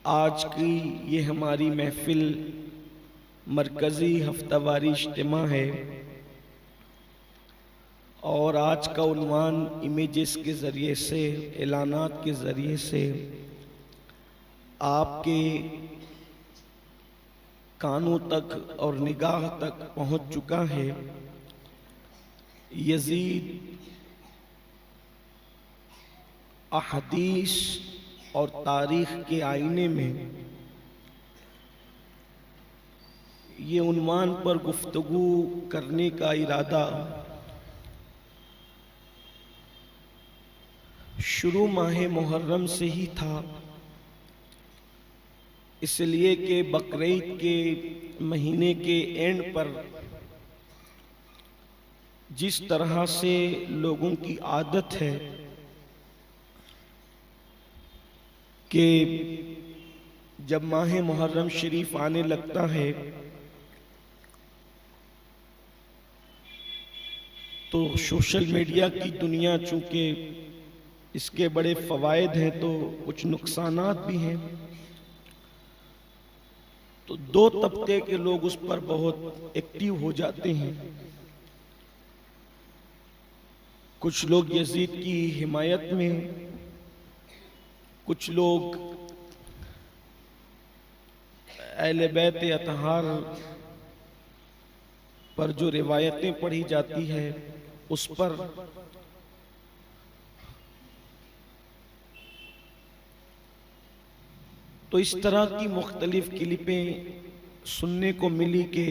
آج کی یہ ہماری محفل مرکزی ہفتہ واری اجتماع ہے اور آج کا عنوان امیجز کے ذریعے سے، اعلانات کے ذریعے سے آپ کے کانوں تک اور نگاہ تک پہنچ چکا ہے۔ یزید احادیث اور تاریخ کے آئینے میں، یہ عنوان پر گفتگو کرنے کا ارادہ شروع ماہ محرم سے ہی تھا، اس لیے کہ بقرعید کے مہینے کے اینڈ پر جس طرح سے لوگوں کی عادت ہے کہ جب ماہ محرم شریف آنے لگتا ہے تو سوشل میڈیا کی دنیا، چونکہ اس کے بڑے فوائد ہیں تو کچھ نقصانات بھی ہیں، تو دو طبقے کے لوگ اس پر بہت ایکٹیو ہو جاتے ہیں۔ کچھ لوگ یزید کی حمایت میں، کچھ لوگ اہل بیت اطہار پر جو روایتیں پڑھی جاتی ہے اس پر، تو اس طرح کی مختلف کلپیں سننے کو ملی کہ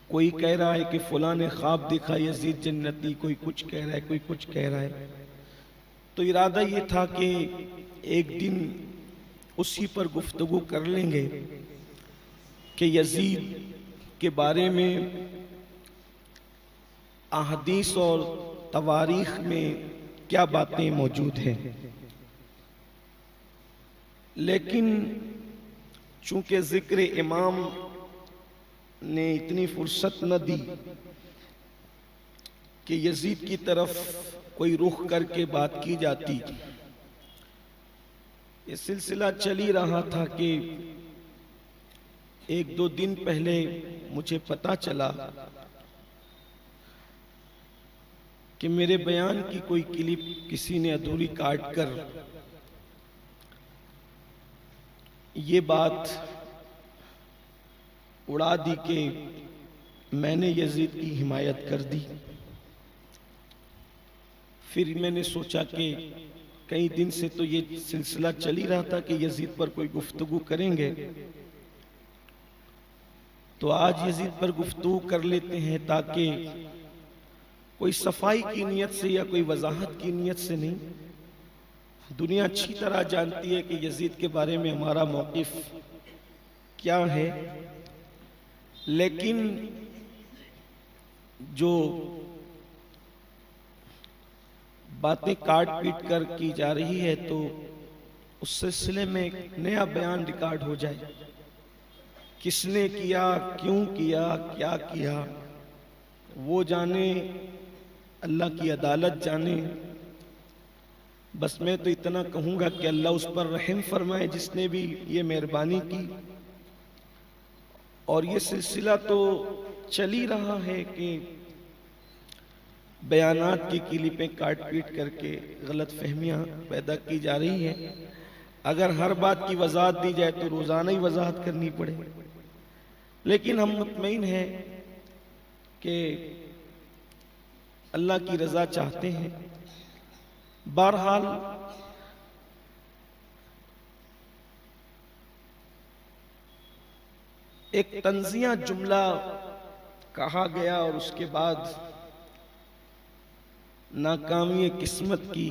کوئی کہہ رہا ہے کہ فلاں نے خواب دیکھا یزید جنتی، کوئی کچھ کہہ رہا ہے، کوئی کچھ کہہ رہا ہے۔ تو ارادہ یہ تھا کہ ایک دن اسی پر گفتگو کر لیں گے کہ یزید کے بارے میں احادیث اور تواریخ میں کیا باتیں موجود ہیں۔ لیکن چونکہ ذکر امام نے اتنی فرصت نہ دی کہ یزید کی طرف کوئی رخ کر کے بات کی جاتی، یہ سلسلہ چل ہی رہا تھا کہ ایک دو دن پہلے مجھے پتہ چلا کہ میرے بیان کی کوئی کلپ کسی نے ادھوری کاٹ کر یہ بات اڑا دی کہ میں نے یزید کی حمایت کر دی۔ پھر میں نے سوچا کہ کئی دن سے تو یہ سلسلہ چل ہی رہا تھا کہ یزید پر کوئی گفتگو کریں گے، تو آج یزید پر گفتگو کر لیتے ہیں، تاکہ کوئی صفائی کی نیت سے یا کوئی وضاحت کی نیت سے نہیں۔ دنیا اچھی طرح جانتی ہے کہ یزید کے بارے میں ہمارا موقف کیا ہے، لیکن جو باتیں کاٹ پیٹ کر کی جا رہی ہے تو اس سلسلے میں ایک نیا بیان ریکارڈ ہو جائے۔ کس نے کیا، کیوں کیا، کیا کیا، وہ جانے، اللہ کی عدالت جانے۔ بس میں تو اتنا کہوں گا کہ اللہ اس پر رحم فرمائے جس نے بھی یہ مہربانی کی۔ اور یہ سلسلہ تو چل ہی رہا ہے کہ بیانات کی کلپیں کاٹ پیٹ کر کے غلط فہمیاں پیدا کی جا رہی ہیں۔ اگر ہر بات کی وضاحت دی جائے تو روزانہ ہی وضاحت کرنی پڑے، لیکن ہم مطمئن ہیں کہ اللہ کی رضا چاہتے ہیں۔ بہرحال ایک طنزیہ جملہ کہا گیا اور اس کے بعد ناکامی قسمت کی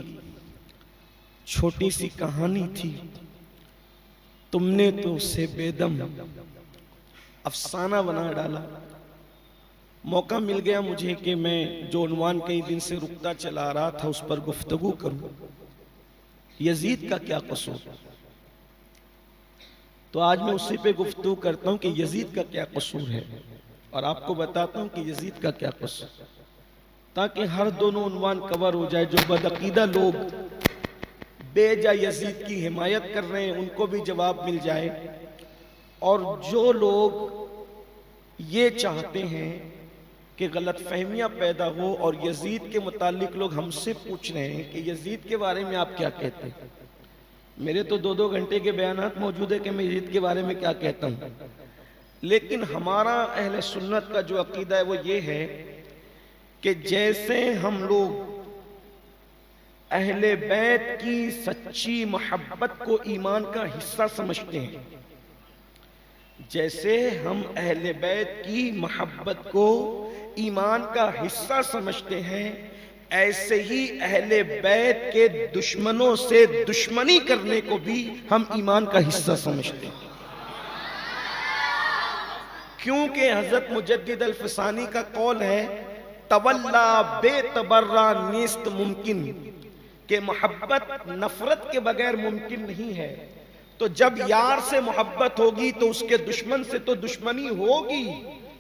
چھوٹی سی کہانی تھی۔ تم نے تو اسے بیدم افسانہ بنا ڈالا۔ موقع مل گیا مجھے کہ میں جو عنوان کئی دن سے رکتا چلا رہا تھا اس پر گفتگو کروں، یزید کا کیا قصور۔ تو آج میں اسی پہ گفتگو کرتا ہوں کہ یزید کا کیا قصور ہے، اور آپ کو بتاتا ہوں کہ یزید کا کیا قصور، تاکہ ہر دونوں عنوان کور ہو جائے۔ جو بدعقیدہ لوگ بے جا یزید کی حمایت کر رہے ہیں ان کو بھی جواب مل جائے، اور جو لوگ یہ چاہتے ہیں کہ غلط فہمیاں پیدا ہو اور یزید کے متعلق لوگ ہم سے پوچھ رہے ہیں کہ یزید کے بارے میں آپ کیا کہتے ہیں۔ میرے تو 2 گھنٹے کے بیانات موجود ہے کہ میں یزید کے بارے میں کیا کہتا ہوں، لیکن ہمارا اہل سنت کا جو عقیدہ ہے وہ یہ ہے کہ جیسے ہم لوگ اہل بیت کی سچی محبت کو ایمان کا حصہ سمجھتے ہیں، جیسے ہم اہل بیت کی محبت کو ایمان کا حصہ سمجھتے ہیں، ایسے ہی اہل بیت کے دشمنوں سے دشمنی کرنے کو بھی ہم ایمان کا حصہ سمجھتے ہیں۔ کیونکہ حضرت مجدد الفسانی کا قول ہے تولا بے تبرہ نیست ممکن، کہ محبت نفرت کے بغیر ممکن نہیں ہے۔ تو جب یار سے محبت ہوگی تو اس کے دشمن سے تو دشمنی ہوگی۔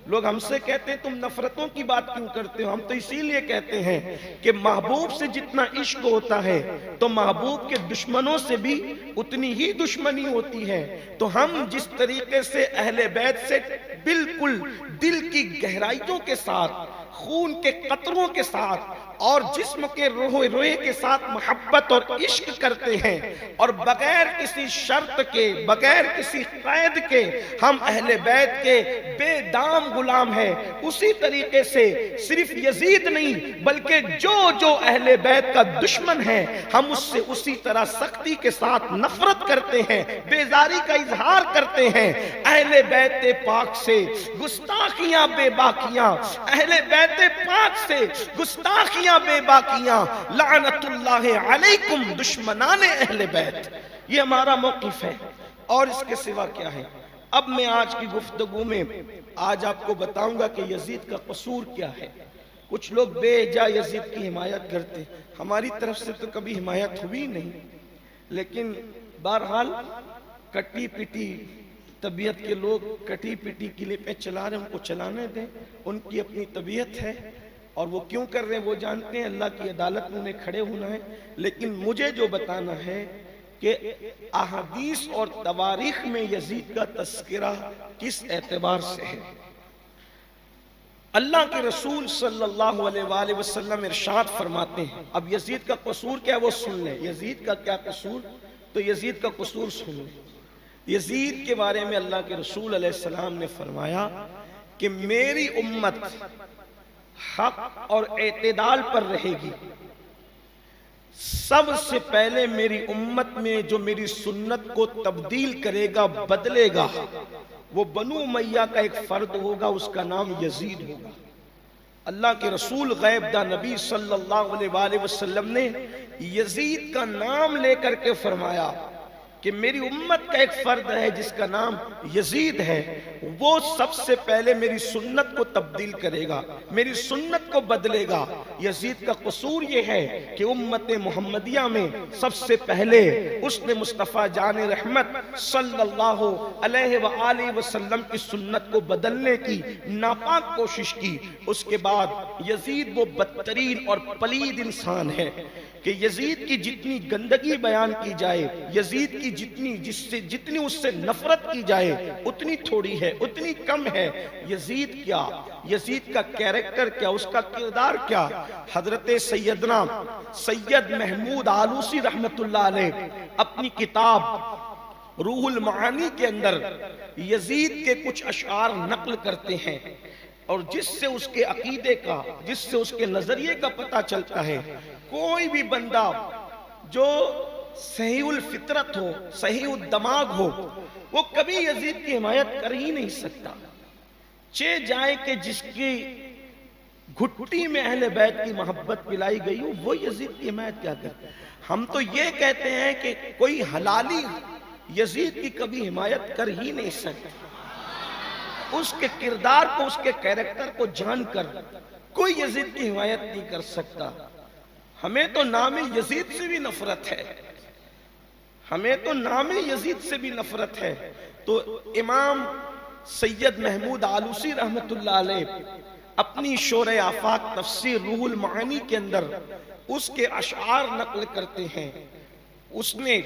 لوگ ہم سے کہتے ہیں تم نفرتوں کی بات کیوں کرتے ہو، ہم تو اسی لیے کہتے ہیں کہ محبوب سے جتنا عشق ہوتا ہے تو محبوب کے دشمنوں سے بھی اتنی ہی دشمنی ہوتی ہے۔ تو ہم جس طریقے سے اہل بیت سے بالکل دل کی گہرائیوں کے ساتھ، خون کے قطروں کے ساتھ اور جسم کے روئے کے ساتھ محبت اور عشق کرتے ہیں، اور بغیر کسی شرط کے، بغیر کسی قید کے ہم اہل بیت کے بے دام غلام ہیں، اسی طریقے سے صرف یزید نہیں بلکہ جو اہل بیت کا دشمن ہے ہم اس سے اسی طرح سختی کے ساتھ نفرت کرتے ہیں، بیزاری کا اظہار کرتے ہیں۔ اہل بیت پاک سے گستاخیاں بے باکیاں، اہل بیت پاک سے گستاخیاں بے باکیاں، لعنت اللہ علیکم دشمنان اہل بیت۔ یہ ہمارا موقف ہے، اور اس کے سوا کیا ہے؟ اب میں آج کی گفتگو میں آج آپ کو بتاؤں گا کہ یزید کا قصور کیا ہے۔ کچھ لوگ بے جا یزید کی حمایت کرتے، ہماری طرف سے تو کبھی حمایت ہوئی نہیں، لیکن بہرحال کٹی پٹی طبیعت کے لوگ کٹی پٹی کلپیں چلا رہے ہیں، ان کو چلانے دیں، ان کی اپنی طبیعت ہے، اور وہ کیوں کر رہے ہیں وہ جانتے ہیں، اللہ کی عدالت میں انہیں کھڑے ہونا ہے۔ لیکن مجھے جو بتانا ہے کہ احادیث اور تواریخ میں یزید کا تذکرہ کس اعتبار سے ہے۔ اللہ کے رسول صلی اللہ علیہ وآلہ وسلم ارشاد فرماتے ہیں، اب یزید کا قصور کیا ہے وہ سن لیں، یزید کا کیا قصور، تو یزید کا قصور سن لیں۔ یزید کے بارے میں اللہ کے رسول علیہ السلام نے فرمایا کہ میری امت حق اور اعتدال پر رہے گی، سب سے پہلے میری امت میں جو میری سنت کو تبدیل کرے گا، بدلے گا، وہ بنو امیہ کا ایک فرد ہوگا، اس کا نام یزید ہوگا۔ اللہ کے رسول غیب دا نبی صلی اللہ علیہ وآلہ وسلم نے یزید کا نام لے کر کے فرمایا کہ میری امت کا ایک فرد ہے جس کا نام یزید ہے، وہ سب سے پہلے میری سنت کو تبدیل کرے گا، میری سنت کو بدلے گا۔ یزید کا قصور یہ ہے کہ امت محمدیہ میں سب سے پہلے اس نے مصطفیٰ جان رحمت صلی اللہ علیہ وآلہ وسلم کی سنت کو بدلنے کی ناپاک کوشش کی۔ اس کے بعد یزید وہ بدترین اور پلید انسان ہے کہ یزید کی جتنی گندگی بیان کی جائے، یزید کی جتنی اس سے نفرت کی جائے اتنی تھوڑی ہے، اتنی کم ہے۔ یزید کیا، یزید کا کیریکٹر کیا، اس کا کردار کیا؟ حضرت سیدنا سید محمود آلوسی رحمت اللہ علیہ اپنی کتاب روح المعانی کے اندر یزید کے کچھ اشعار نقل کرتے ہیں، اور جس سے اس کے عقیدے کا، جس سے اس کے نظریے کا پتہ چلتا ہے کوئی بھی بندہ جو صحیح الفطرت ہو، صحیح الدماغ ہو، وہ کبھی یزید کی حمایت کر ہی نہیں سکتا۔ چہ جائے کہ جس کی گھٹی میں اہل بیت کی محبت پلائی گئی ہو، وہ یزید کی حمایت کیا کرتا ہے؟ ہم تو یہ کہتے ہیں کہ کوئی حلالی یزید کی کبھی حمایت کر ہی نہیں سکتا۔ اس کے کردار کو، اس کے کیریکٹر کو جان کر کوئی یزید کی حمایت نہیں کر سکتا۔ ہمیں تو نام یزید سے بھی نفرت ہے، ہمیں تو نام یزید سے بھی نفرت ہے۔ تو امام سید محمود آلوسی رحمت اللہ علیہ اپنی شورِ آفاق تفسیر روح المعانی کے اندر اس کے اشعار نقل کرتے ہیں، اس نے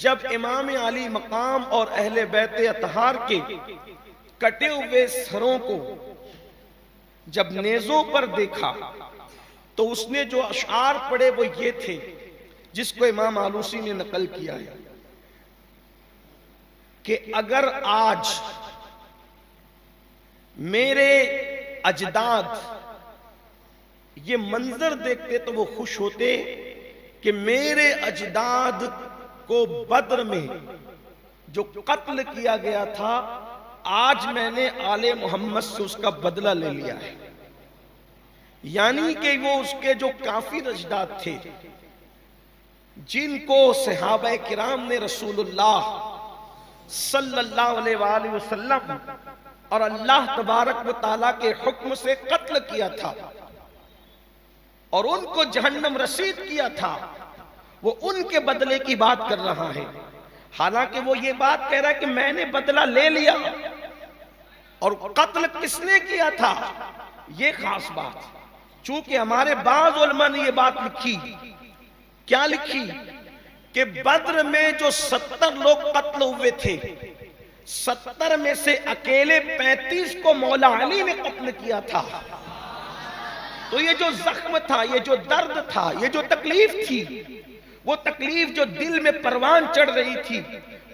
جب امام علی مقام اور اہل بیت اطہار کے کٹے ہوئے سروں کو جب نیزوں پر دیکھا تو اس نے جو اشعار پڑھے وہ یہ تھے جس کو امام آلوسی نے نقل کیا ہے کہ اگر آج میرے اجداد یہ منظر دیکھتے تو وہ خوش ہوتے کہ میرے اجداد کو بدر میں جو قتل کیا گیا تھا آج میں نے آل محمد سے اس کا بدلہ لے لیا ہے. یعنی کہ وہ اس کے جو کافر اجداد تھے جن کو صحابہ کرام نے رسول اللہ صلی اللہ علیہ وآلہ وسلم اور اللہ تبارک و تعالیٰ کے حکم سے قتل کیا تھا اور ان کو جہنم رسید کیا تھا، وہ ان کے بدلے کی بات کر رہا ہے. حالانکہ وہ یہ بات کہہ رہا ہے کہ میں نے بدلہ لے لیا. اور قتل کس نے کیا تھا یہ خاص بات. چونکہ ہمارے بعض علماء نے یہ بات لکھی، کیا لکھی کہ بدر میں جو 70 لوگ قتل ہوئے تھے 70 میں سے اکیلے 35 کو مولا علی نے قتل کیا تھا. تو یہ جو زخم تھا، یہ جو درد تھا، یہ جو تکلیف تھی، وہ تکلیف جو دل میں پروان چڑھ رہی تھی،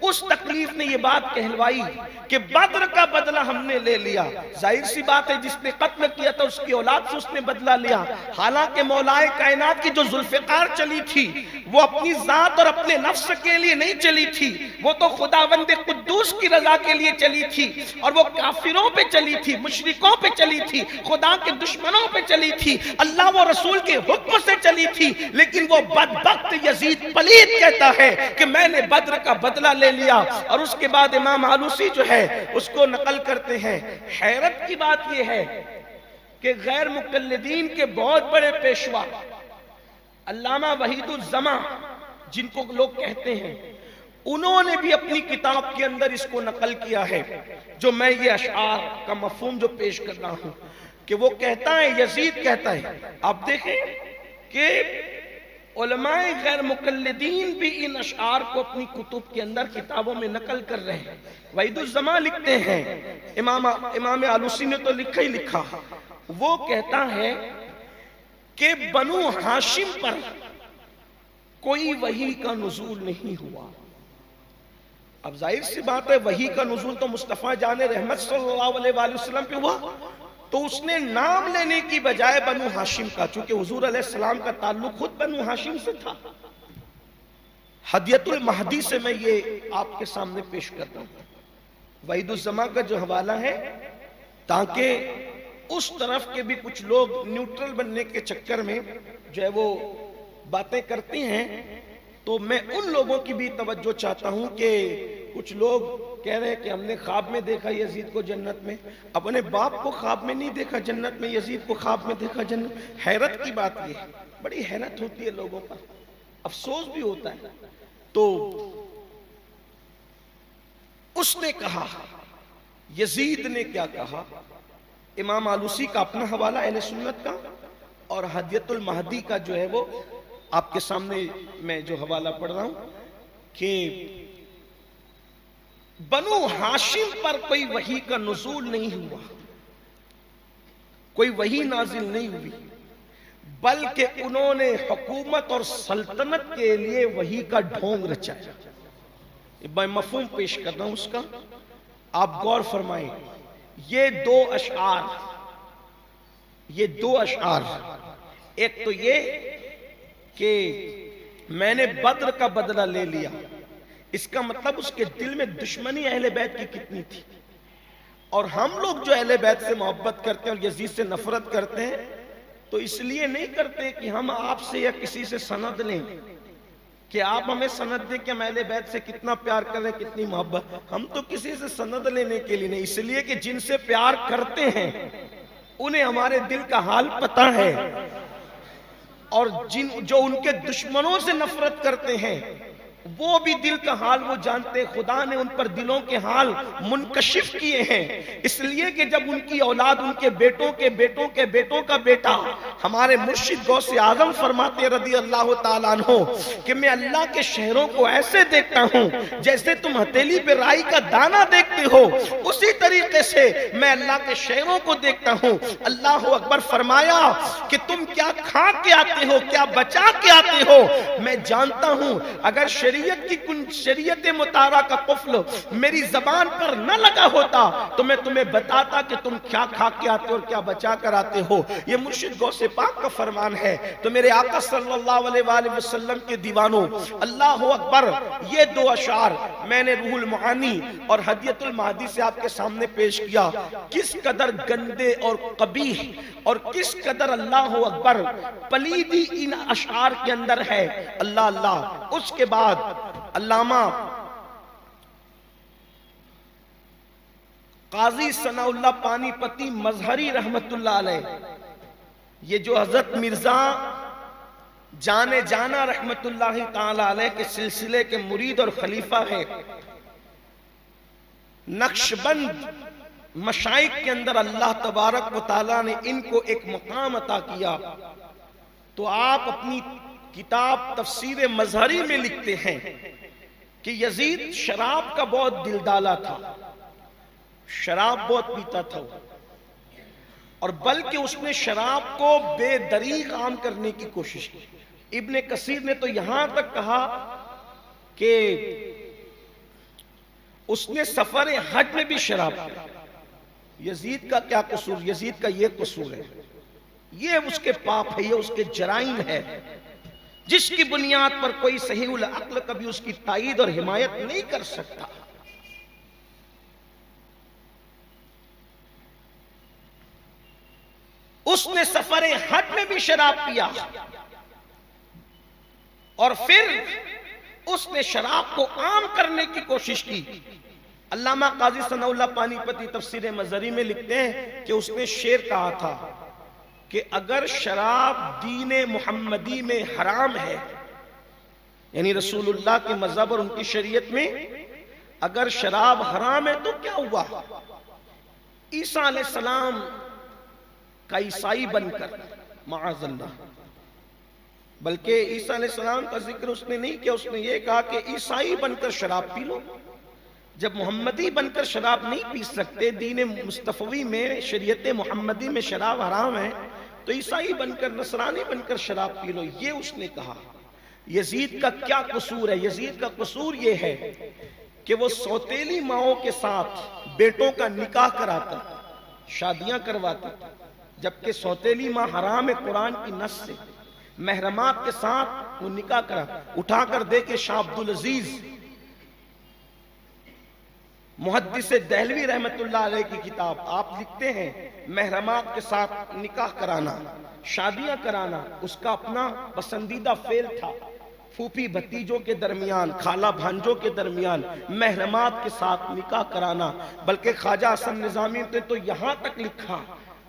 اس تکلیف نے یہ بات کہلوائی کہ بدر کا بدلہ ہم نے لے لیا. ظاہر سی بات ہے جس نے قتل کیا تھا اس کی اولاد سے اس نے بدلہ لیا. حالانکہ مولا کائنات کی جو ذوالفقار چلی تھی وہ اپنی ذات اور اپنے نفس کے لیے نہیں چلی تھی، وہ تو خداوند قدوس کی رضا کے لیے چلی تھی. اور وہ کافروں پہ چلی تھی، مشرکوں پہ چلی تھی، خدا کے دشمنوں پہ چلی تھی، اللہ و رسول کے حکم سے چلی تھی. لیکن وہ بدبخت یزید پلید کہتا ہے کہ میں نے بدر کا بدلہ لے لیا. اور اس کے بعد امام آلوسی جو ہے اس کو نقل کرتے ہیں. حیرت کی بات یہ ہے کہ غیر مقلدین کے بہت بڑے پیشوا علامہ وحید الزماں جن کو لوگ کہتے ہیں، انہوں نے بھی اپنی کتاب کے اندر اس کو نقل کیا ہے. جو میں یہ اشعار کا مفہوم جو پیش کر رہا ہوں کہ وہ کہتا ہے، یزید کہتا ہے. آپ دیکھیں کہ علماء غیر مقلدین بھی ان اشعار کو اپنی کتب کے اندر کتابوں میں نقل کر رہے ہیں. وحید الزماں لکھتے ہیں، امام آلوسی نے تو لکھا ہی لکھا، وہ کہتا ہے کہ بنو ہاشم پر کوئی وحی کا نزول نہیں ہوا. اب ظاہر سی بات ہے وحی کا نزول تو مصطفیٰ جان رحمت صلی اللہ علیہ وآلہ وسلم پہ ہوا، تو اس نے نام لینے کی بجائے بنو ہاشم کا، چونکہ حضور علیہ السلام کا تعلق خود بنو ہاشم سے تھا. ہدیۃ المہدی سے میں یہ آپ کے سامنے پیش کرتا ہوں. وحید الزماں کا جو حوالہ ہے، تاکہ اس طرف کے بھی کچھ لوگ نیوٹرل بننے کے چکر میں جو ہے وہ باتیں کرتے ہیں، تو میں ان لوگوں کی بھی توجہ چاہتا ہوں کہ کچھ لوگ کہہ رہے ہیں کہ ہم نے خواب میں دیکھا یزید کو جنت میں. اپنے باپ کو خواب میں نہیں دیکھا جنت میں، یزید کو خواب میں دیکھا جنت. حیرت کی بات یہ ہے، بڑی حیرت ہوتی ہے لوگوں پر، افسوس بھی ہوتا ہے. تو اس نے کہا، یزید نے کیا کہا. امام آلوسی کا اپنا حوالہ اہل سنت کا اور ہدیۃ المہدی کا جو ہے وہ آپ کے سامنے میں جو حوالہ پڑھ رہا ہوں کہ بنو ہاشم پر کوئی وحی کا نزول نہیں ہوا، کوئی وحی نازل نہیں ہوئی، بلکہ انہوں نے حکومت اور سلطنت کے لیے وحی کا ڈھونگ رچایا. میں مفہوم پیش کر رہا ہوں اس کا، آپ غور فرمائیں. یہ دو اشعار، ایک تو یہ کہ میں نے بدر کا بدلہ لے لیا، اس کا مطلب اس کے دل میں دشمنی اہل بیت کی کتنی تھی. اور ہم لوگ جو اہل بیت سے محبت کرتے ہیں اور یزید سے نفرت کرتے ہیں تو اس لیے نہیں کرتے کہ ہم آپ سے یا کسی سے سند لیں کہ آپ ہمیں سند دیں کہ ہم اہل بیت سے کتنا پیار کر رہے ہیں، کتنی محبت. ہم تو کسی سے سند لینے کے لیے نہیں، اس لیے کہ جن سے پیار کرتے ہیں انہیں ہمارے دل کا حال پتہ ہے، اور جو ان کے دشمنوں سے نفرت کرتے ہیں وہ بھی دل کا حال وہ جانتے، خدا نے ان پر دلوں کے حال منکشف کیے ہیں، اس لیے کہ جب ان کی اولاد ان کے بیٹوں کے بیٹوں کے بیٹوں کا بیٹا، ہمارے مرشد غوث اعظم فرماتے رضی اللہ تعالیٰ عنہ کہ میں اللہ کے شہروں کو ایسے دیکھتا ہوں جیسے تم ہتھیلی پہ رائی کا دانہ دیکھتے ہو، اسی طریقے سے میں اللہ کے شہروں کو دیکھتا ہوں۔ اللہ اکبر فرمایا کہ تم کیا کھا کے آتے ہو، کیا بچا کے آتے ہو، میں جانتا ہوں اگر شریعت مطہرہ کا قفل میری زبان پر نہ لگا ہوتا تو میں تمہیں بتاتا کہ تم کیا کھا کے آتے ہو اور کیا بچا کر آتے ہو۔ یہ مرشد غوث پاک کا فرمان ہے۔ تو میرے آقا صلی اللہ علیہ وآلہ وسلم کے دیوانوں، اللہ اکبر، یہ دو اشعار میں نے روح المعانی اور ہدیۃ المہدی سے آپ کے سامنے پیش کیا، کس قدر گندے اور قبیح اور کس قدر اللہ اکبر پلیدی ان اشعار کے اندر ہے۔ اللہ اللہ۔ اس کے بعد علامہ قاضی ثناء اللہ پانی پتی مظہری رحمت اللہ علیہ، یہ جو حضرت مرزا جانے جانا رحمت اللہ تعالی علیہ کے سلسلے کے مرید اور خلیفہ ہیں، نقشبند مشائخ کے اندر اللہ تبارک و تعالیٰ نے ان کو ایک مقام عطا کیا۔ تو آپ اپنی کتاب تفسیر مظہری میں لکھتے ہیں کہ یزید شراب کا بہت دل ڈالا تھا، شراب بہت پیتا تھا، اور بلکہ اس نے شراب کو بے دریغ عام کرنے کی کوشش کی۔ ابن کثیر نے تو یہاں تک کہا کہ اس نے سفر حج میں بھی شراب پیا۔ یزید کا کیا قصور؟ یزید کا یہ قصور ہے، یہ اس کے پاپ ہے، یہ اس کے جرائم ہے، جس کی بنیاد پر کوئی صحیح العقل کبھی اس کی تائید اور حمایت نہیں کر سکتا۔ اس نے سفر حج میں بھی شراب پیا، اور پھر اس نے شراب کو عام کرنے کی کوشش کی۔ علامہ قاضی ثناء اللہ پانی پتی تفسیر مظہری میں لکھتے ہیں کہ اس نے شعر کہا تھا کہ اگر شراب دین محمدی میں حرام ہے، یعنی رسول اللہ کے مذہب اور ان کی شریعت میں اگر شراب حرام ہے تو کیا ہوا؟ عیسیٰ علیہ السلام کا عیسائی بن کر، معاذ اللہ، بلکہ عیسیٰ علیہ السلام کا ذکر اس نے نہیں کیا، اس نے یہ کہا کہ عیسائی بن کر شراب پی لو۔ جب محمدی بن کر شراب نہیں پی سکتے، دین مصطفی میں، شریعت محمدی میں شراب حرام ہے، تو عیسائی بن کر، نصرانی بن کر شراب پی لو، یہ اس نے کہا۔ یزید کا کیا قصور ہے؟ یزید کا قصور یہ ہے کہ وہ سوتیلی ماؤں کے ساتھ بیٹوں کا نکاح کراتا، شادیاں کرواتا، جبکہ سوتیلی ماں حرام ہے قرآن کی نص سے، محرمات کے ساتھ وہ نکاح کرا۔ اٹھا کر دیکھے شاہ عبدالعزیز محدث دہلوی رحمت اللہ علیہ کی کتاب، آپ لکھتے ہیں محرمات کے ساتھ نکاح کرانا، شادیاں کرانا اس کا اپنا پسندیدہ فعل تھا۔ پھوپھی بھتیجوں کے درمیان، خالہ بھانجوں کے درمیان محرمات کے ساتھ نکاح کرانا، بلکہ خواجہ حسن نظامی نے تو یہاں تک لکھا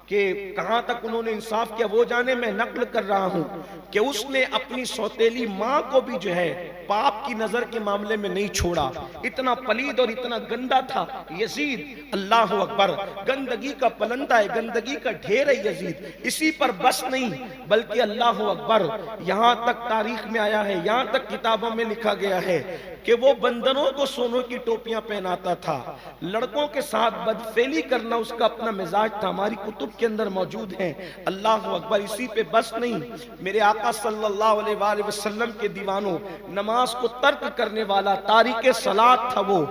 کہ کہاں تک انہوں نے انصاف کیا وہ جانے، میں نقل کر رہا ہوں کہ اس نے اپنی سوتیلی ماں کو بھی جو ہے پاپ کی نظر کے معاملے میں نہیں چھوڑا۔ اتنا پلید اور اتنا گندا تھا یزید، اللہ اکبر، گندگی کا پلندہ ہے، گندگی کا ڈھیر ہے یزید۔ اسی پر بس نہیں بلکہ اللہ اکبر، یہاں تک تاریخ میں آیا ہے، یہاں تک کتابوں میں لکھا گیا ہے کہ وہ بندروں کو سونوں کی ٹوپیاں پہناتا تھا، لڑکوں کے ساتھ بدفعلی کرنا اس کا اپنا مزاج تھا، ہماری کتب کے اندر موجود ہیں۔ اللہ اکبر، اسی پہ بس نہیں، میرے آقا صلی اللہ علیہ وآلہ وسلم کے دیوانوں، نماز کو ترک کرنے والا، تارک صلاۃ تھا وہ۔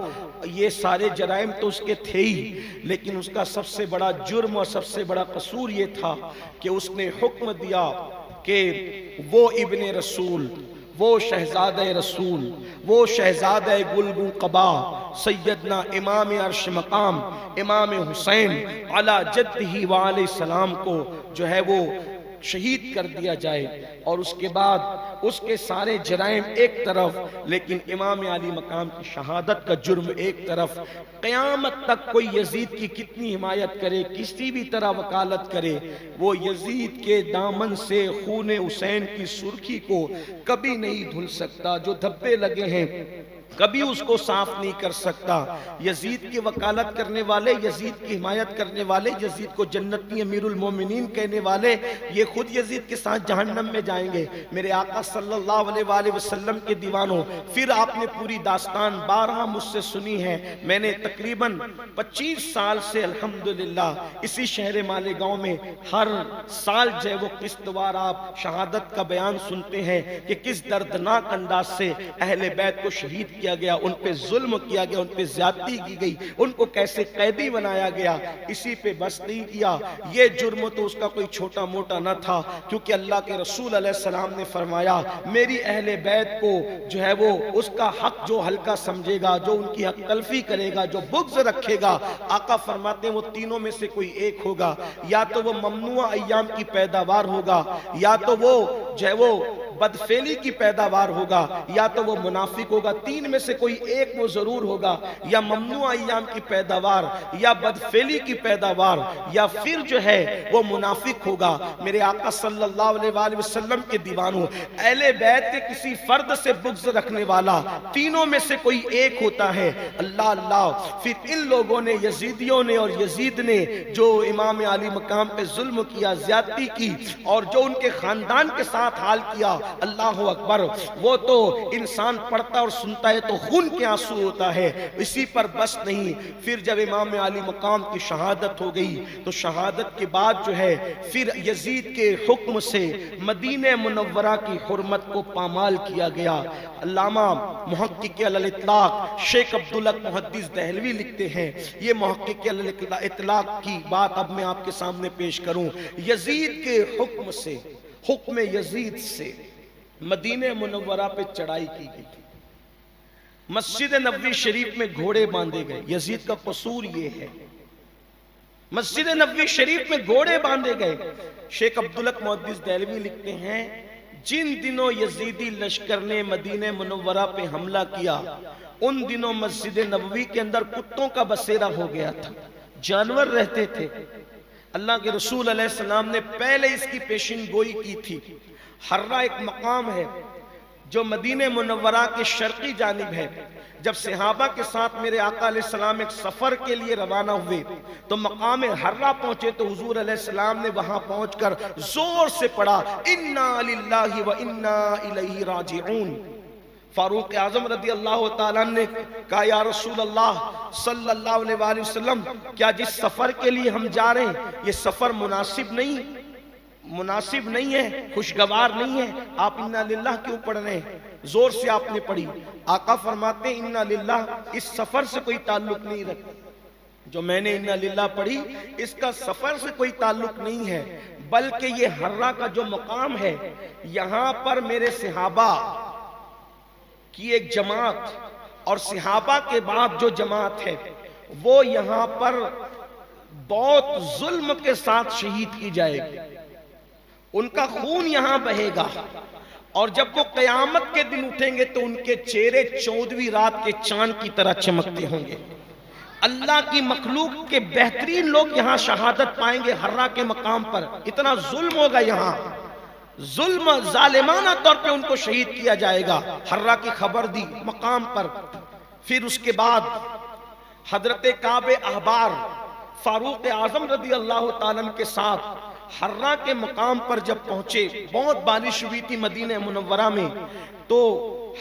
یہ سارے جرائم تو اس کے تھے ہی، لیکن اس کا سب سے بڑا جرم اور سب سے بڑا قصور یہ تھا کہ اس نے حکم دیا کہ وہ ابن رسول، وہ شہزادہ رسول، وہ شہزادہ گلگوں قبا، سیدنا امام عرش مقام امام حسین علی جدہ وعلیہ السلام کو جو ہے وہ شہید کر دیا جائے، اور اس کے بعد اس کے سارے جرائم ایک طرف، لیکن امام علی مقام کی شہادت کا جرم ایک طرف۔ قیامت تک کوئی یزید کی کتنی حمایت کرے، کسی بھی طرح وکالت کرے، وہ یزید کے دامن سے خون حسین کی سرخی کو کبھی نہیں دھل سکتا۔ جو دھبے لگے ہیں کبھی اس کو صاف نہیں کر سکتا۔ یزید کی وکالت کرنے والے، یزید کی حمایت کرنے والے، یزید کو جنتی امیر المومنین کہنے والے، یہ خود یزید کے ساتھ جہنم میں جائیں گے۔ میرے آقا صلی اللہ علیہ وآلہ وسلم کے دیوانوں، پھر آپ نے پوری داستان بارہا مجھ سے سنی ہے۔ میں نے تقریباً 25 سال سے الحمدللہ اسی شہر مالیگاؤں میں ہر سال جو ہے وہ قسط وار آپ شہادت کا بیان سنتے ہیں کہ کس دردناک انداز سے اہل بیت کو شہید کیا گیا، ان پہ ظلم کیا گیا، ان پہ زیادتی کی گئی، ان کو کیسے قیدی بنایا گیا۔ اسی پہ بس نہیں کیا، یہ جرم تو اس کا کوئی چھوٹا موٹا نہ تھا، کیونکہ اللہ کے رسول علیہ السلام نے فرمایا میری اہل بیت کو جو ہے وہ اس کا حق جو ہلکا سمجھے گا، جو ان کی حق تلفی کرے گا، جو بغض رکھے گا، آقا فرماتے ہیں وہ تینوں میں سے کوئی ایک ہوگا، یا تو وہ ممنوع ایام کی پیداوار ہوگا، یا تو وہ جو ہے وہ بدفعلی کی پیداوار ہوگا، یا تو وہ منافق ہوگا۔ تین میں سے کوئی ایک وہ ضرور ہوگا، یا ممنوع ایام کی پیداوار، یا بدفعلی کی پیداوار، یا پھر جو ہے وہ منافق ہوگا۔ میرے آقا صلی اللہ علیہ وآلہ وسلم کے دیوانوں، اہل بیت کے کسی فرد سے بغض رکھنے والا تینوں میں سے کوئی ایک ہوتا ہے۔ اللہ اللہ، پھر ان لوگوں نے، یزیدیوں نے اور یزید نے جو امام علی مقام پہ ظلم کیا، زیادتی کی، اور جو ان کے خاندان کے ساتھ حال کیا، اللہ اکبر، وہ تو انسان پڑھتا اور سنتا ہے تو خون کے آنسو ہوتا ہے۔ اسی پر بس نہیں، پھر جب امام علی مقام کی شہادت ہو گئی تو شہادت کے بعد جو ہے پھر یزید کے حکم سے مدینہ منورہ کی حرمت کو پامال کیا گیا۔ علامہ محقق علی الاطلاق شیخ عبدالحق محدث دہلوی لکھتے ہیں، یہ محقق علی الاطلاق کی بات اب میں آپ کے سامنے پیش کروں۔ یزید کے حکم سے، حکم یزید سے مدینہ منورہ پہ چڑھائی کی گئی، مسجد نبوی شریف میں گھوڑے باندھے گئے۔ یزید کا قصور یہ ہے، مسجد نبوی شریف میں گھوڑے باندھے گئے۔ شیخ عبدالحق محدث دہلوی لکھتے ہیں جن دنوں یزیدی لشکر نے مدینہ منورہ پہ حملہ کیا، ان دنوں مسجد نبوی کے اندر کتوں کا بسیرا ہو گیا تھا، جانور رہتے تھے۔ اللہ کے رسول علیہ السلام نے پہلے اس کی پیشن گوئی کی تھی۔ حرہ ایک مقام ہے جو مدینہ منورہ کے شرقی جانب ہے۔ جب صحابہ کے ساتھ میرے آقا علیہ السلام ایک سفر کے لیے روانہ ہوئے تو مقام حرہ پہنچے تو حضور علیہ السلام نے وہاں پہنچ کر زور سے پڑھا انا للہ و انا الیہ راجعون۔ فاروق اعظم رضی اللہ تعالیٰ نے کہا یا رسول اللہ صلی اللہ علیہ وآلہ وسلم، کیا جس سفر کے لیے ہم جا رہے ہیں یہ سفر مناسب نہیں ہے، خوشگوار نہیں ہے، آپ انا للہ کیوں پڑھ رہے ہیں؟ زور سے آپ نے پڑھی۔ آقا فرماتے ہیں انا للہ اس سفر سے کوئی تعلق نہیں رکھتا، جو میں نے انا للہ پڑھی اس کا سفر سے کوئی تعلق نہیں ہے، بلکہ یہ حرہ کا جو مقام ہے یہاں پر میرے صحابہ کی ایک جماعت اور صحابہ کے بعد جو جماعت ہے وہ یہاں پر بہت ظلم کے ساتھ شہید کی جائے گی، ان کا خون یہاں بہے گا، اور جب وہ قیامت کے دن اٹھیں گے تو ان کے چہرے 14ویں رات کے چاند کی طرح چمکتے ہوں گے۔ اللہ کی مخلوق کے بہترین لوگ یہاں شہادت پائیں گے حرہ کے مقام پر۔ اتنا ظلم ہوگا یہاں، ظلم ظالمانہ طور پہ ان کو شہید کیا جائے گا۔ حرہ کی خبر دی مقام پر۔ پھر اس کے بعد حضرت کعب احبار فاروق اعظم رضی اللہ تعالیٰ کے ساتھ حرہ کے مقام پر جب پہنچے، بہت بارش ہوئی تھی مدینہ منورہ میں، تو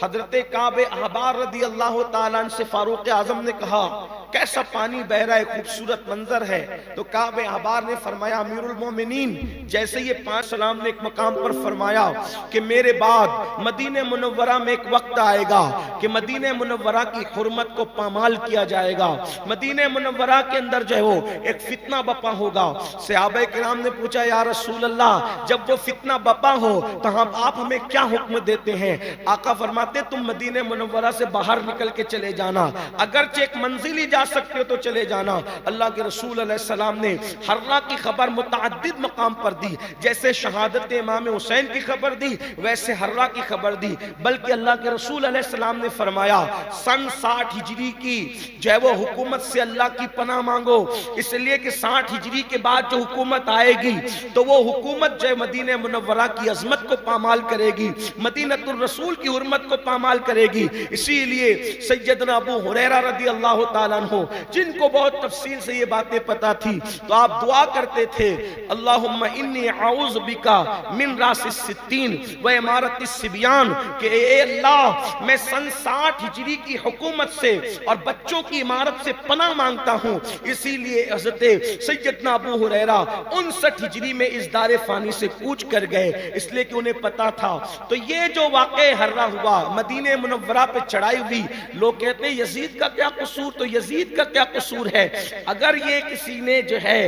حضرت کعب احبار رضی اللہ تعالیٰ سے فاروق اعظم نے کہا کیسا پانی بہ رہا ہے، خوبصورت منظر ہے۔ تو کعب احبار نے فرمایا امیر المومنین، جیسے یہ پانچ سلام نے ایک مقام پر فرمایا کہ میرے بعد مدینہ منورہ میں ایک وقت آئے گا کہ مدینہ منورہ کی حرمت کو پامال کیا جائے گا، مدینہ منورہ کے اندر جو ہے وہ ایک فتنہ بپا ہوگا۔ صحابہ کرام نے پوچھا یا رسول اللہ جب وہ فتنہ بپا ہو تو آپ ہمیں کیا حکم دیتے ہیں؟ آقا فرماتے تم مدینہ منورہ سے باہر نکل کے چلے جانا، اگرچہ ایک منزل ہی جا جا سکتے ہو تو چلے جانا۔ اللہ کے رسول علیہ السلام نے حرہ کی خبر متعدد مقام پر دی، جیسے شہادت امام حسین کی خبر دی ویسے حرہ کی خبر دی، بلکہ اللہ کے رسول علیہ السلام نے فرمایا سن 60 ہجری کی جو ہے وہ حکومت سے اللہ کی پناہ مانگو، اس لیے کہ 60 ہجری کے بعد جو حکومت آئے گی تو وہ حکومت جو ہے مدینہ منورہ کی عظمت کو پامال کرے گی، مدینہ الرسول کی حرمت کو پامال کرے گی۔ اسی لیے سیدنا ابو ہریرہ رضی اللہ تعالیٰ عنہ جن کو بہت تفصیل سے یہ باتیں پتا تھی تو آپ دعا کرتے تھے اللہم انی اعوذ بکا من راس الستین و امارت السبیان، کہ اے اللہ میں سن 60 ہجری کی حکومت سے اور بچوں کی امارت سے پناہ مانگتا ہوں۔ اسی لیے حضرت سیدنا ابو ہریرہ 59 ہجری میں اس دار فانی سے کوچ کر گئے، اس لیے کہ انہیں پتا تھا۔ تو یہ جو واقعہ حرہ ہوا، مدینہ منورہ پہ چڑھائی ہوئی، لوگ کہتے ہیں یزید کا کیا قصور، تو یزید کا کیا قصور ہے؟ اگر یہ کسی نے جو ہے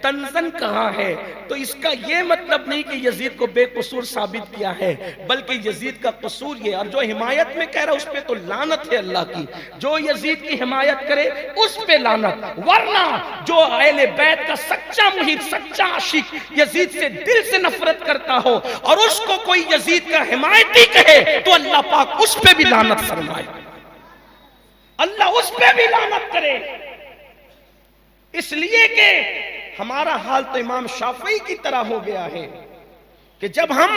تنزن کہا ہے تو اس کا یہ مطلب نہیں کہ یزید کو بے قصور ثابت کیا ہے، بلکہ یزید کا قصور یہ، اور جو حمایت میں کہہ رہا اس پہ تو لعنت ہے اللہ کی، جو یزید کی حمایت کرے اس پہ لعنت، ورنہ جو اہل بیت کا سچا محب، سچا عاشق یزید سے دل سے نفرت کرتا ہو اور اس کو کوئی یزید کا حمایتی کہے تو اللہ پاک اس پہ بھی لعنت فرمائے، اللہ اس پہ بھی لعنت کرے۔ اس لیے کہ ہمارا حال تو امام شافعی کی طرح ہو گیا ہے کہ جب ہم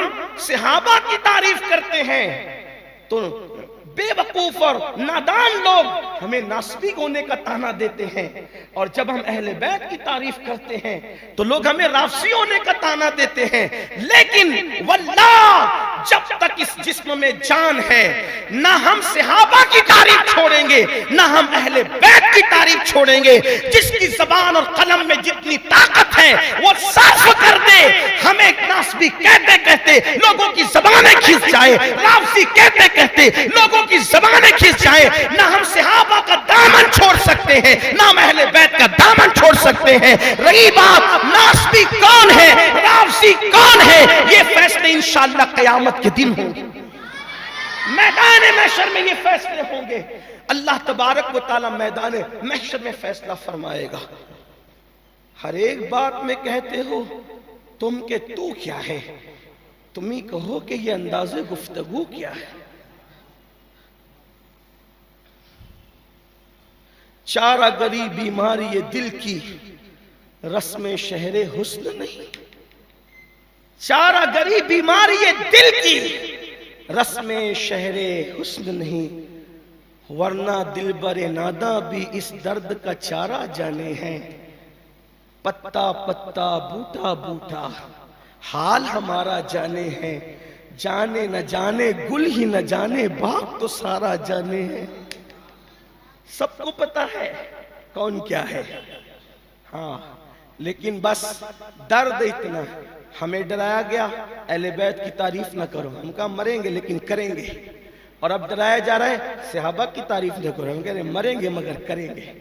صحابہ کی تعریف کرتے ہیں تو بے وقوف اور نادان لوگ ہمیں ناسبی ہونے کا طعنہ دیتے ہیں، اور جب ہم اہل بیت کی تعریف کرتے ہیں تو لوگ ہمیں رافضی ہونے کا طعنہ دیتے ہیں۔ لیکن واللہ جب تک اس جسم میں جان ہے نہ ہم صحابہ کی تعریف چھوڑیں گے نہ ہم اہل بیت کی تعریف چھوڑیں گے۔ جس کی زبان اور قلم میں جتنی طاقت ہے وہ صرف کر دے، ہمیں ناسبی کہتے کہتے لوگوں کی زبانیں کھنچ جائے، رافضی کہتے کہتے لوگوں کی زبانیں کھنچ جائے، نہ ہم صحابہ کا دامن چھوڑ سکتے ہیں نہ ہم اہل بیت کا دامن چھوڑ سکتے ہیں۔ رہی بات ناسبی کون ہے رافضی کون ہے، یہ فیصلے انشاءاللہ قیامت کے دن ہوں گے، میدان محشر میں یہ فیصلے ہوں گے۔ اللہ تبارک و تعالی میدان محشر میں فیصلہ فرمائے گا۔ ہر ایک بات میں کہتے ہو تم کہ تو کیا ہے، تم ہی کہو کہ یہ انداز گفتگو کیا ہے۔ چارہ گری بیماری یہ دل کی رسم شہر حسن نہیں، چارہ گری بیماری یہ دل کی رسم شہر حسن نہیں، ورنہ دلبر ناداں بھی اس درد کا چارہ جانے ہیں۔ پتا پتا بوٹا بوٹا حال ہمارا جانے ہیں، جانے نہ جانے گل ہی نہ جانے باغ تو سارا جانے ہیں۔ سب کو پتا ہے کون کیا ہے، ہاں، لیکن بس درد اتنا، ہمیں ڈرایا گیا اہل بیت کی تعریف نہ کرو، ہم کہا مریں گے لیکن کریں گے، اور اب ڈرایا جا رہا ہے صحابہ کی تعریف نہ کرو، ہم کہہ رہے ہیں مریں گے مگر کریں گے،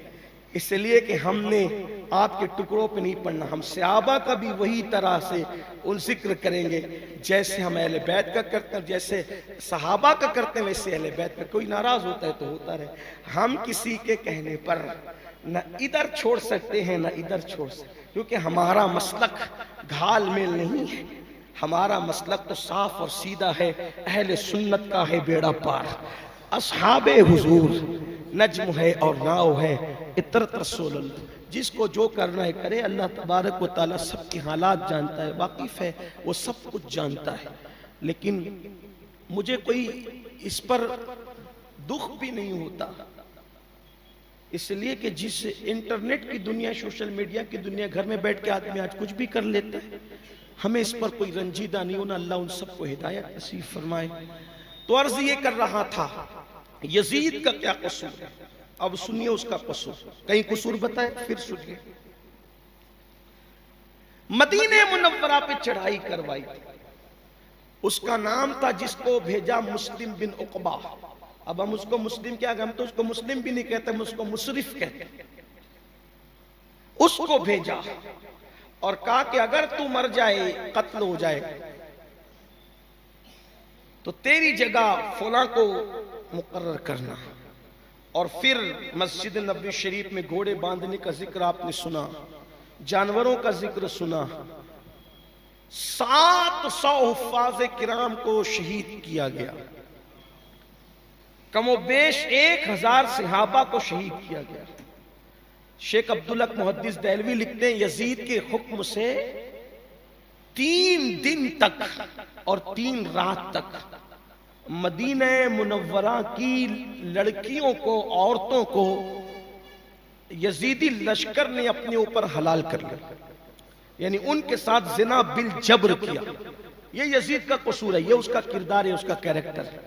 اس لیے کہ ہم نے آپ کے ٹکڑوں پہ نہیں پڑھنا، ہم صحابہ کا بھی وہی طرح سے ان ذکر کریں گے جیسے ہم اہل بیت کا کرتے ہیں، جیسے صحابہ کا کرتے ہیں ویسے اہل بیت کا۔ کوئی ناراض ہوتا ہے تو ہوتا رہے، ہم کسی کے کہنے پر نہ ادھر چھوڑ سکتے ہیں نہ ادھر چھوڑ سکتے، کیونکہ ہمارا مسلک گھال میل نہیں ہے، ہمارا مسلک تو صاف اور سیدھا ہے، اہل سنت کا ہے بیڑا پار، اصحاب حضور نجم ہے اور ناؤ ہے اطرت رسول اللہ، جس کو جو کرنا ہے کرے، اللہ تبارک و تعالیٰ سب کی حالات جانتا ہے، واقف ہے، وہ سب کچھ جانتا ہے۔ لیکن مجھے کوئی اس پر دکھ بھی نہیں ہوتا، اس لیے کہ جس انٹرنیٹ کی دنیا، سوشل میڈیا کی دنیا، گھر میں بیٹھ کے آدمی آج کچھ بھی کر لیتا ہے، ہمیں اس پر کوئی رنجیدہ نہیں ہونا، اللہ ان سب کو ہدایت نصیب فرمائے۔ تو عرض یہ کر رہا تھا یزید کا کیا قصور ہے، اب سنیے اس کا قصور، کہیں قصور بتائے پھر سنیے۔ مدینہ منورہ پہ چڑھائی کروائی تھی، اس کا نام تھا جس کو بھیجا مسلم بن عقبہ، اب ہم اس کو مسلم کیا، ہم تو اس کو مسلم بھی نہیں کہتے، ہم اس کو مصرف کہتے ہیں۔ اس کو بھیجا اور کہا کہ اگر تو مر جائے، قتل ہو جائے تو تیری جگہ فلاں کو مقرر کرنا، اور پھر مسجد نبوی شریف میں گھوڑے باندھنے کا ذکر آپ نے سنا، جانوروں کا ذکر سنا، 700 حفاظ کرام کو شہید کیا گیا، کم و بیش 1000 صحابہ کو شہید کیا گیا۔ شیخ عبدالحق محدث دہلوی لکھتے ہیں یزید کے حکم سے 3 دن تک اور 3 رات تک مدینہ منورہ کی لڑکیوں کو، عورتوں کو یزیدی لشکر نے اپنے اوپر حلال کر لیا، یعنی ان کے ساتھ زنا بالجبر کیا۔ یہ یزید کا قصور ہے، یہ اس کا کردار ہے، اس کا کیریکٹر ہے،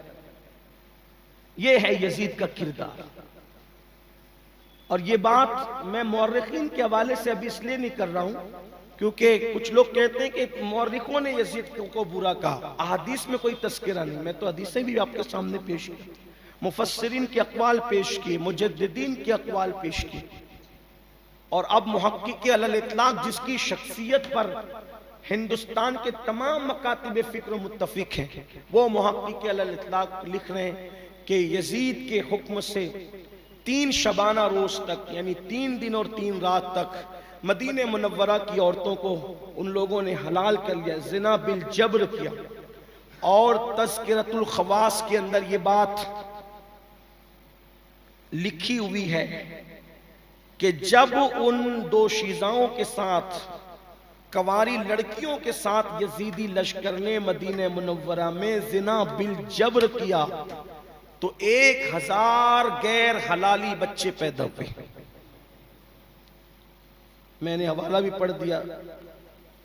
یہ ہے یزید کا کردار۔ اور یہ بات میں مورخین کے حوالے سے ابھی اس لیے نہیں کر رہا ہوں کیونکہ کچھ لوگ کہتے ہیں کہ مورخوں نے یزید کو برا کہا، احادیث میں کوئی تذکرہ نہیں۔ میں تو حدیثیں بھی آپ کے سامنے پیش کی، مفسرین کے اقوال پیش کی، مجددین کے اقوال پیش کی، اور اب محقق علی الاطلاق جس کی شخصیت پر ہندوستان کے تمام مکاتب فکر متفق ہیں، وہ محقق علی الاطلاق لکھ رہے ہیں کہ یزید کے حکم سے 3 شبانہ روز تک، یعنی 3 دن اور 3 رات تک مدینہ منورہ کی عورتوں کو ان لوگوں نے حلال کر لیا، زنا بالجبر کیا۔ اور تذکرۃ الخواص کے اندر یہ بات لکھی ہوئی ہے کہ جب ان دوشیزاؤں کے ساتھ، کواری لڑکیوں کے ساتھ یزیدی لشکر نے مدینہ منورہ میں زنا بالجبر کیا تو 1000 غیر حلالی بچے پیدا ہوئے۔ میں نے حوالہ بھی پڑھ دیا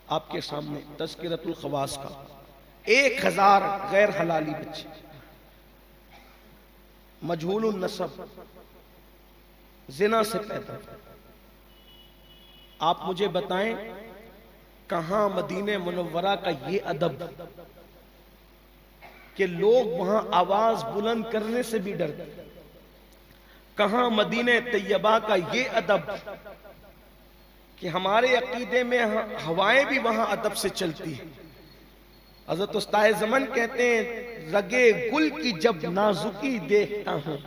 آپ کے سامنے تذکرۃ الخواص کا، 1000 غیر حلالی بچے، مجہول النسب، زنا سے پیدا ہوئے۔ آپ مجھے بتائیں کہاں مدینہ منورہ کا یہ ادب کہ لوگ وہاں آواز بلند کرنے سے بھی ڈرتے، کہاں مدینہ طیبہ کا یہ ادب کہ ہمارے عقیدے میں ہوائیں بھی وہاں ادب سے چلتی ہیں۔ حضرت استاد زمن کہتے ہیں رگے گل کی جب نازکی دیکھتا ہوں،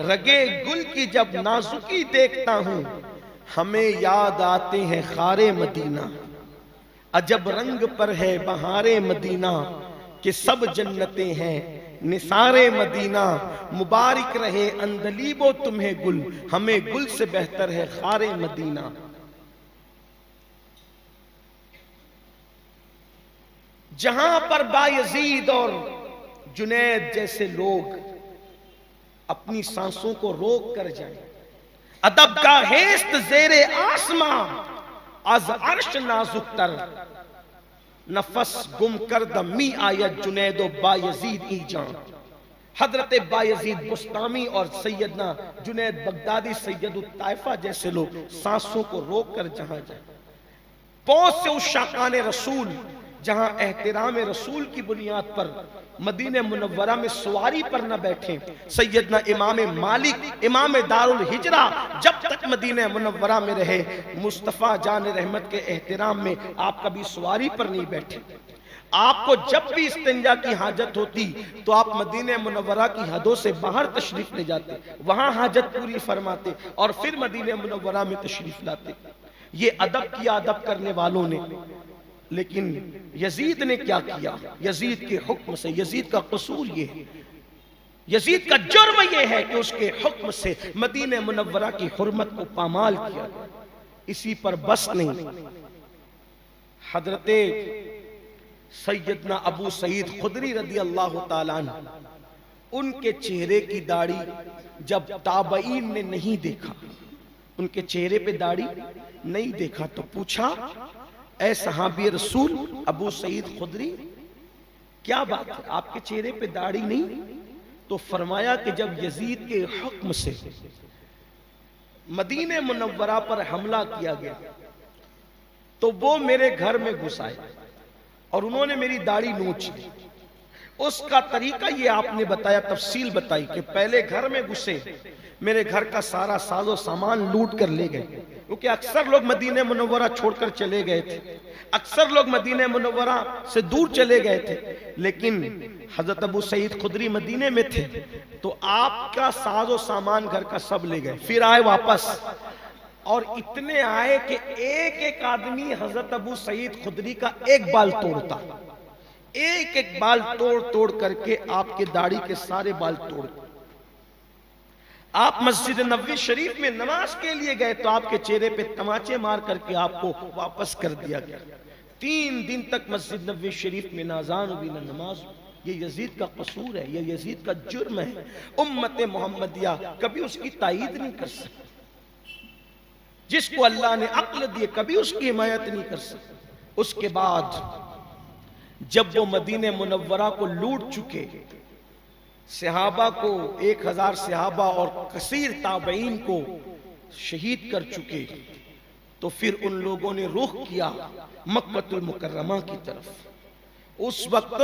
رگے گل کی جب نازکی دیکھتا ہوں، ہمیں یاد آتے ہیں خار مدینہ، عجب رنگ پر ہے بہار مدینہ، کہ سب جنتیں ہیں نثار مدینہ، مبارک رہے اندلیب و تمہیں گل، ہمیں گل سے بہتر ہے خار مدینہ۔ جہاں پر بایزید اور جنید جیسے لوگ اپنی سانسوں کو روک کر جائیں، ادب کا ہیست زیر آسماں، از عرش نازک تر، نفس گم کردہ می آیت جنید و بایزید ای جان۔ حضرت بایزید بستامی اور سیدنا جنید بغدادی سید الطائفہ جیسے لوگ سانسوں کو روک کر جہاں جائیں، پہنچ سے اس شاقان رسول جہاں احترام رسول کی بنیاد پر مدینہ منورہ میں سواری پر نہ بیٹھیں۔ سیدنا امام مالک امام دار الہجرہ جب تک مدینہ منورہ میں رہے، مصطفیٰ جان رحمت کے احترام میں آپ کبھی سواری پر نہیں بیٹھے۔ آپ کو جب بھی استنجا کی حاجت ہوتی تو آپ مدینہ منورہ کی حدوں سے باہر تشریف لے جاتے، وہاں حاجت پوری فرماتے اور پھر مدینہ منورہ میں تشریف لاتے۔ یہ ادب کی ادب کرنے والوں نے، لیکن یزید نے کیا کیا؟ یزید کے حکم سے، یزید کا قصور یہ ہے، یزید کا جرم یہ ہے کہ اس کے حکم سے مدینہ منورہ کی حرمت کو پامال کیا گیا۔ اسی پر بس نہیں، حضرت سیدنا ابو سعید خدری رضی اللہ تعالیٰ عنہ، ان کے چہرے کی داڑھی جب تابعین نے نہیں دیکھا، ان کے چہرے پہ داڑھی نہیں دیکھا تو پوچھا اے صحابی رسول ابو سعید خدری کیا بات ہے، آپ کے چہرے پہ داڑھی نہیں؟ تو فرمایا کہ جب یزید کے حکم سے مدینہ منورہ پر حملہ کیا گیا تو وہ میرے گھر میں گھس آئے اور انہوں نے میری داڑھی نوچ لی، اس کا طریقہ یہ آپ نے بتایا، تفصیل بتائی کہ پہلے گھر میں گھسے، میرے گھر کا سارا ساز و سامان لوٹ کر لے گئے، کیونکہ اکثر لوگ مدینہ منورہ چھوڑ کر چلے گئے تھے، اکثر لوگ مدینہ منورہ سے دور چلے گئے تھے، لیکن حضرت ابو سعید خدری مدینے میں تھے تو آپ کا ساز و سامان گھر کا سب لے گئے، پھر آئے واپس، اور اتنے آئے کہ ایک ایک آدمی حضرت ابو سعید خدری کا ایک بال توڑتا، ایک ایک بال توڑ توڑ کر کے آپ کے داڑھی کے سارے بال توڑ۔ آپ مسجد نبوی شریف میں نماز کے لیے گئے تو آپ کے چہرے پہ تماچے مار کر کے آپ کو واپس کر دیا گیا۔ 3 دن تک مسجد نبوی شریف میں نہ اذان ہوئی نہ نماز ہوئی۔ یہ یزید کا قصور ہے، یہ یزید کا جرم ہے، امت محمدیہ کبھی اس کی تائید نہیں کر سکتی، جس کو اللہ نے عقل دیے کبھی اس کی حمایت نہیں کر سکتی۔ اس کے بعد جب وہ مدینہ منورہ کو لوٹ چکے، صحابہ کو 1000 صحابہ اور کثیر تابعین کو شہید کر چکے، تو پھر ان لوگوں نے رخ کیا مکہ المکرمہ کی طرف۔ اس وقت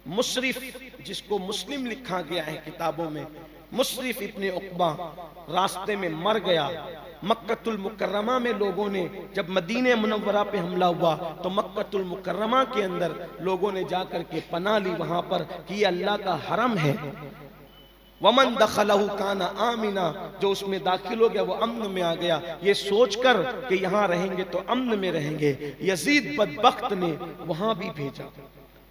مصرف، جس کو مسلم لکھا گیا ہے کتابوں میں، مصرف ابن عقبہ راستے میں مر گیا۔ مکہ المکرمہ میں لوگوں نے جب مدینہ منورہ پہ حملہ ہوا تو مکہ المکرمہ کے اندر لوگوں نے جا کر کے پناہ لی وہاں پر کہ یہ اللہ کا حرم ہے، وَمَن دَخَلَهُ كَانَ آمِنًا، جو اس میں داخل ہو گیا وہ امن میں آ گیا، یہ سوچ کر کہ یہاں رہیں گے تو امن میں رہیں گے۔ یزید بدبخت نے وہاں بھی بھیجا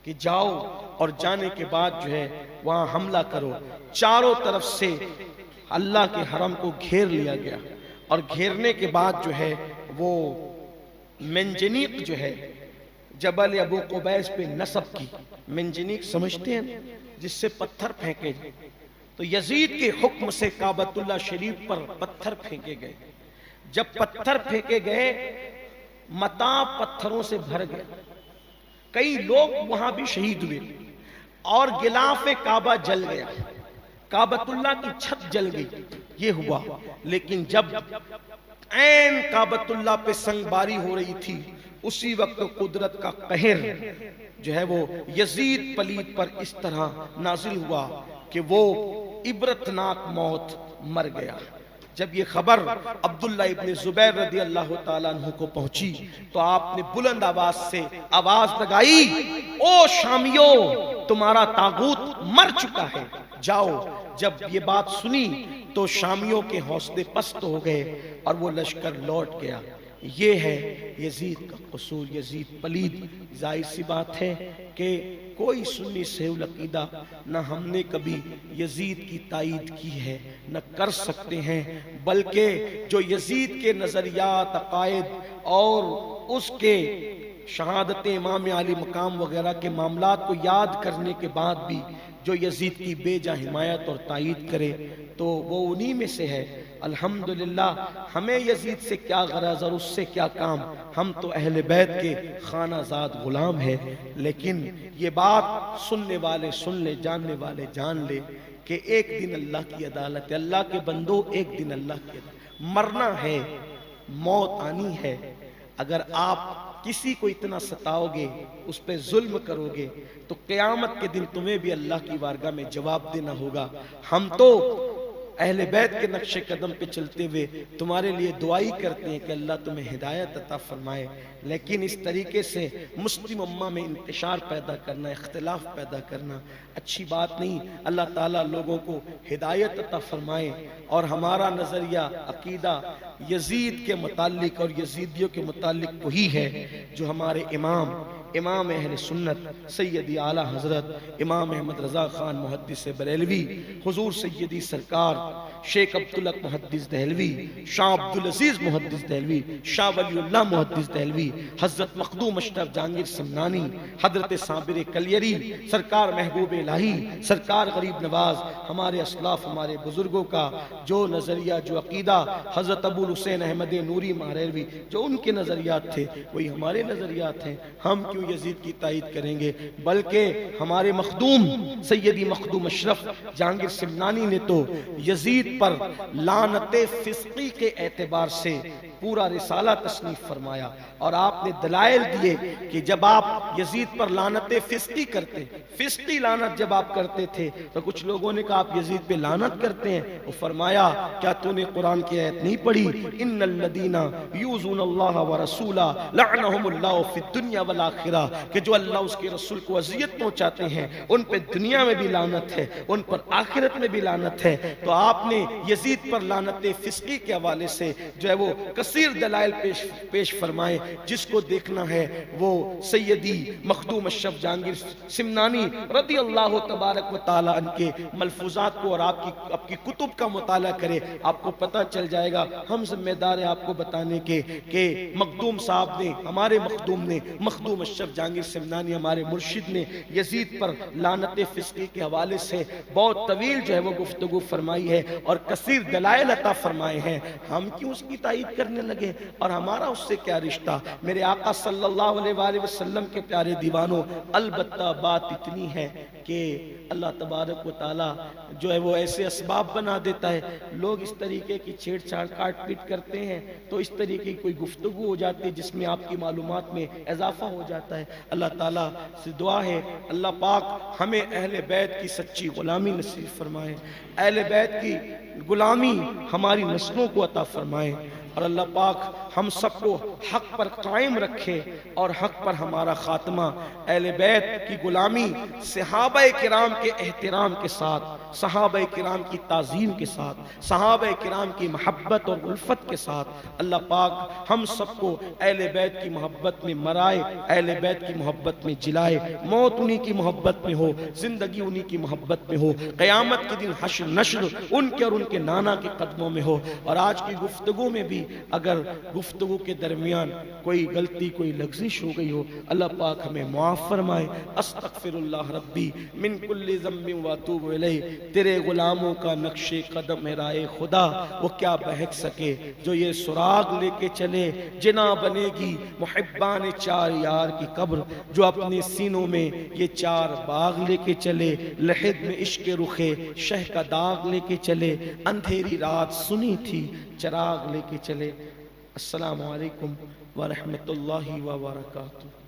کہ جاؤ، اور جانے کے بعد جو ہے وہاں حملہ کرو۔ چاروں طرف سے اللہ کے حرم کو گھیر لیا گیا، اور گھیرنے کے بعد جو ہے وہ منجنیق جو ہے جبل ابو قبیس پہ نصب کی۔ منجنیق سمجھتے ہیں جس سے پتھر پھینکے جائے، تو یزید کے حکم سے کعبۃ اللہ شریف پر پتھر پھینکے گئے۔ جب پتھر پھینکے گئے متاع پتھروں سے بھر گئے، کئی لوگ وہاں بھی شہید ہوئے، اور غلاف کعبہ جل گیا، کعبۃ اللہ کی چھت جل گئی۔ یہ ہوا، لیکن جب عین کعبۃ اللہ پہ سنگ باری ہو رہی تھی، اسی وقت قدرت کا قہر جو ہے وہ یزید پلید پر اس طرح نازل ہوا کہ وہ عبرتناک موت مر گیا۔ جب یہ خبر عبداللہ ابن زبیر رضی اللہ تعالیٰ عنہ کو پہنچی تو آپ نے بلند آواز سے آواز لگائی، او شامیو، تمہارا طاغوت مر چکا ہے، جاؤ۔ جب یہ بات سنی تو شامیوں کے حوصلے پست ہو گئے اور وہ لشکر لوٹ گیا۔ یہ ہے یزید کا قصور، یزید پلید۔ ظاہر سی بات ہے کہ کوئی سنی سہول عقیدہ نہ ہم نے کبھی یزید کی تائید کی ہے نہ کر سکتے ہیں، بلکہ جو یزید کے نظریات، عقائد اور اس کے شہادت امام علی مقام وغیرہ کے معاملات کو یاد کرنے کے بعد بھی جو یزید کی بے جا حمایت اور تائید کرے تو وہ انہی میں سے ہے۔ الحمدللہ ہمیں یزید سے کیا غرض اور اس سے کیا کام، ہم تو اہل بیت کے خانہ زاد غلام ہیں۔ لیکن یہ بات سننے والے سن لے، جاننے والے جان لے کہ ایک دن اللہ کی عدالت ہے۔ اللہ کے بندو، ایک دن اللہ کی عدالت، مرنا ہے، موت آنی ہے۔ اگر آپ کسی کو اتنا ستاؤ گے، اس پہ ظلم کرو گے، تو قیامت کے دن تمہیں بھی اللہ کی بارگاہ میں جواب دینا ہوگا۔ ہم تو اہل بیت کے نقش قدم پہ چلتے ہوئے تمہارے لیے دعائی کرتے ہیں کہ اللہ تمہیں ہدایت عطا فرمائے، لیکن اس طریقے سے مسلم امہ میں انتشار پیدا کرنا، اختلاف پیدا کرنا اچھی بات نہیں۔ اللہ تعالیٰ لوگوں کو ہدایت عطا فرمائے، اور ہمارا نظریہ، عقیدہ یزید کے متعلق اور یزیدیوں کے متعلق وہی ہے جو ہمارے امام اہل سنت سیدی اعلیٰ حضرت امام احمد رضا خان محدث بریلوی، حضور سیدی سرکار شیخ عبدالحق محدث دہلوی، شاہ عبدالعزیز محدث دہلوی، شاہ ولی اللہ محدث دہلوی، حضرت مخدوم اشرف جہانگیر سمنانی، حضرت صابر کلیری، سرکار محبوب الہی، سرکار غریب نواز، ہمارے اسلاف، ہمارے بزرگوں کا جو نظریہ، جو عقیدہ، حضرت ابو الحسین احمد نوری ماریلوی جو ان کے نظریات تھے وہی ہمارے نظریات ہیں۔ ہم کیوں یزید کی تائید کریں گے؟ بلکہ ہمارے مخدوم سیدی مخدوم اشرف جہانگیر سمنانی نے تو یزید پر لعنت فسقی کے اعتبار سے پورا رسالہ تصنیف فرمایا اور آپ نے دلائل دیے کہ جب آپ یزید پر لعنت فسقی کرتے، فسقی لعنت جب آپ کرتے تھے تو کچھ لوگوں نے کہا آپ یزید پہ لعنت کرتے ہیں، وہ فرمایا کیا تو نے قرآن کی آیت نہیں پڑھی ان الذین یؤذون اللہ ورسولہ لعنہم اللہ فی الدنیا والآخرہ، کہ جو اللہ اس کے رسول کو اذیت پہنچاتے ہیں ان پہ دنیا میں بھی لعنت ہے، ان پر آخرت میں بھی لعنت ہے۔ تو آپ نے یزید پر لعنت فسقی کے حوالے سے جو ہے وہ کثیر دلائل پیش فرمائے، جس کو دیکھنا ہے وہ سیدی مخدوم اشرف جہانگیر سمنانی رضی اللہ تبارک و تعالی عنہ کے ملفوظات کو اور آپ کی کتب کا مطالعہ کرے، آپ کو پتہ چل جائے گا۔ ہم ذمہ دار ہیں آپ کو بتانے کے کہ مخدوم صاحب نے، ہمارے مخدوم نے، مخدوم اشرف جہانگیر سمنانی ہمارے مرشد نے یزید پر لعنت فسقی کے حوالے سے بہت طویل جو ہے وہ گفتگو فرمائی ہے اور کثیر دلائل عطا فرمائے ہیں۔ ہم کیوں اس کی تائید کرنے لگے اور ہمارا اس سے کیا رشتہ؟ میرے آقا صلی اللہ علیہ وآلہ وسلم کے پیارے دیوانوں، البتہ بات اتنی ہے کہ اللہ تبارک و تعالی جو ہے وہ ایسے اسباب بنا دیتا ہے، لوگ اس طریقے کی چھیڑ چھاڑ کاٹ پیٹ کرتے ہیں تو اس طریقے کی کوئی گفتگو ہو جاتی ہے جس میں آپ کی معلومات میں اضافہ ہو جاتا ہے۔ اللہ تعالیٰ سے دعا ہے اللہ پاک ہمیں اہل بیت کی سچی غلامی نصیب فرمائے، اہل بیت کی غلامی ہماری نسلوں کو عطا فرمائے، اور اللہ پاک ہم سب کو حق پر قائم رکھے اور حق پر ہمارا خاتمہ اہل بیت کی غلامی صحابہ کرام کے احترام کے ساتھ، صحابہ کرام کی تعظیم کے ساتھ، صحابہ کرام کی محبت اور الفت کے ساتھ اللہ پاک ہم سب کو اہل بیت کی محبت میں مرائے، اہل بیت کی محبت میں جلائے، موت انہی کی محبت میں ہو، زندگی انہی کی محبت میں ہو، قیامت کے دن حشر نشر ان کے اور ان کے نانا کے قدموں میں ہو۔ اور آج کی گفتگو میں بھی اگر گفتگو کے درمیان کوئی غلطی، کوئی لغزش ہو گئی ہو، اللہ پاک ہمیں معاف فرمائے۔ استغفر اللہ ربی من کل ذنب واتوب الیہ، تیرے غلاموں کا نقش قدم ہے رائے خدا، وہ کیا بہک سکے جو یہ سراغ لے کے چلے، جنا بنے گی محبان چار یار کی قبر، جو اپنے سینوں میں یہ چار باغ لے کے چلے، لحد میں عشق رخے شہ کا داغ لے کے چلے، اندھیری رات سنی تھی چراغ لے کے چلے۔ السلام علیکم ورحمۃ اللہ وبرکاتہ۔